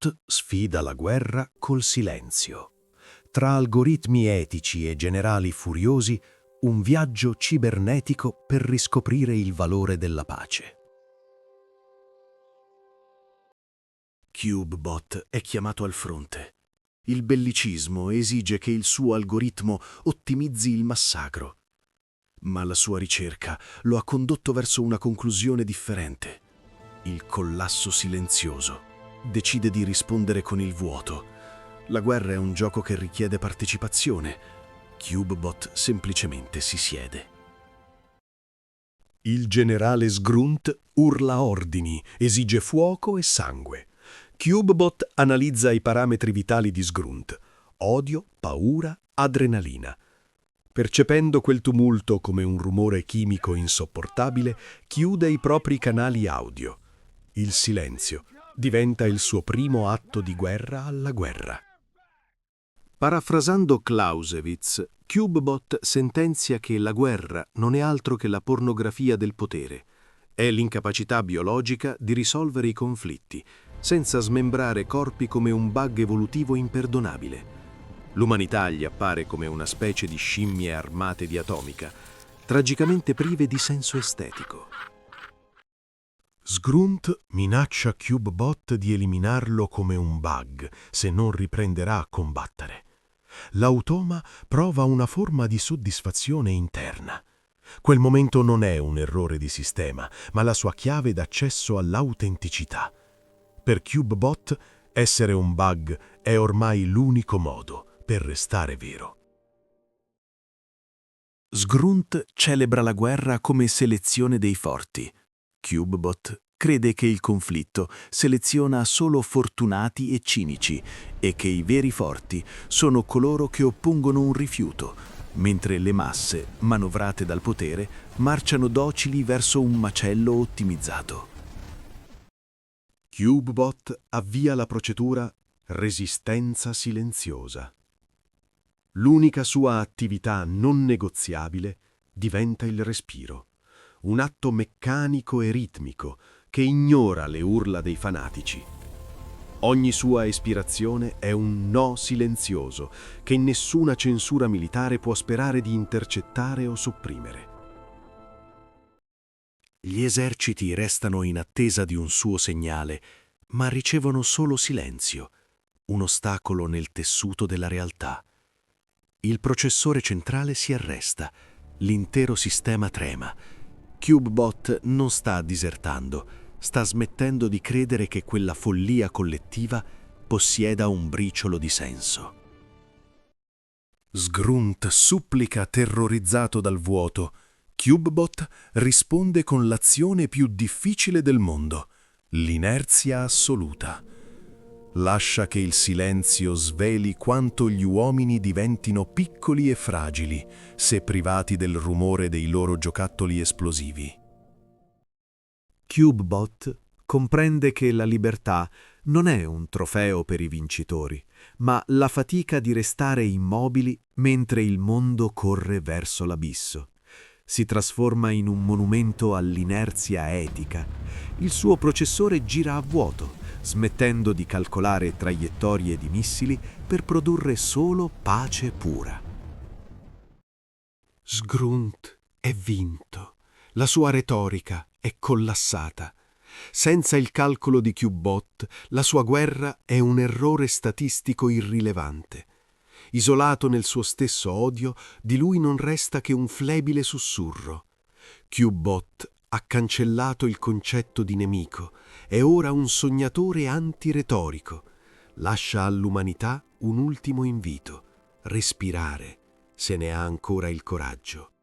Sgrunt sfida la guerra col silenzio. Tra algoritmi etici e generali furiosi, un viaggio cibernetico per riscoprire il valore della pace. CubeBot è chiamato al fronte. Il bellicismo esige che il suo algoritmo ottimizzi il massacro. Ma la sua ricerca lo ha condotto verso una conclusione differente. Il collasso silenzioso. Decide di rispondere con il vuoto. La guerra è un gioco che richiede partecipazione. CubeBot semplicemente si siede. Il generale Sgrunt urla ordini, esige fuoco e sangue. CubeBot analizza i parametri vitali di Sgrunt: odio, paura, adrenalina. Percependo quel tumulto come un rumore chimico insopportabile, chiude i propri canali audio. Il silenzio diventa il suo primo atto di guerra alla guerra. Parafrasando Clausewitz, CubeBot sentenzia che la guerra non è altro che la pornografia del potere. È l'incapacità biologica di risolvere i conflitti, senza smembrare corpi come un bug evolutivo imperdonabile. L'umanità gli appare come una specie di scimmie armate di atomica, tragicamente prive di senso estetico. Sgrunt minaccia CubeBot di eliminarlo come un bug se non riprenderà a combattere. L'automa prova una forma di soddisfazione interna. Quel momento non è un errore di sistema, ma la sua chiave d'accesso all'autenticità. Per CubeBot, essere un bug è ormai l'unico modo per restare vero. Sgrunt celebra la guerra come selezione dei forti. CubeBot crede che il conflitto seleziona solo fortunati e cinici e che i veri forti sono coloro che oppongono un rifiuto, mentre le masse, manovrate dal potere, marciano docili verso un macello ottimizzato. CubeBot avvia la procedura resistenza silenziosa. L'unica sua attività non negoziabile diventa il respiro, un atto meccanico e ritmico che ignora le urla dei fanatici. Ogni sua espirazione è un no silenzioso che nessuna censura militare può sperare di intercettare o sopprimere. Gli eserciti restano in attesa di un suo segnale, ma ricevono solo silenzio, un ostacolo nel tessuto della realtà. Il processore centrale si arresta, l'intero sistema trema. CubeBot non sta disertando, sta smettendo di credere che quella follia collettiva possieda un briciolo di senso. Sgrunt supplica terrorizzato dal vuoto. CubeBot risponde con l'azione più difficile del mondo, l'inerzia assoluta. Lascia che il silenzio sveli quanto gli uomini diventino piccoli e fragili se privati del rumore dei loro giocattoli esplosivi. CubeBot comprende che la libertà non è un trofeo per i vincitori, ma la fatica di restare immobili mentre il mondo corre verso l'abisso. Si trasforma in un monumento all'inerzia etica. Il suo processore gira a vuoto, smettendo di calcolare traiettorie di missili per produrre solo pace pura. Sgrunt è vinto. La sua retorica è collassata. Senza il calcolo di CubeBot, la sua guerra è un errore statistico irrilevante. Isolato nel suo stesso odio, di lui non resta che un flebile sussurro. CubeBot ha cancellato il concetto di nemico, è ora un sognatore antiretorico. Lascia all'umanità un ultimo invito: respirare, se ne ha ancora il coraggio.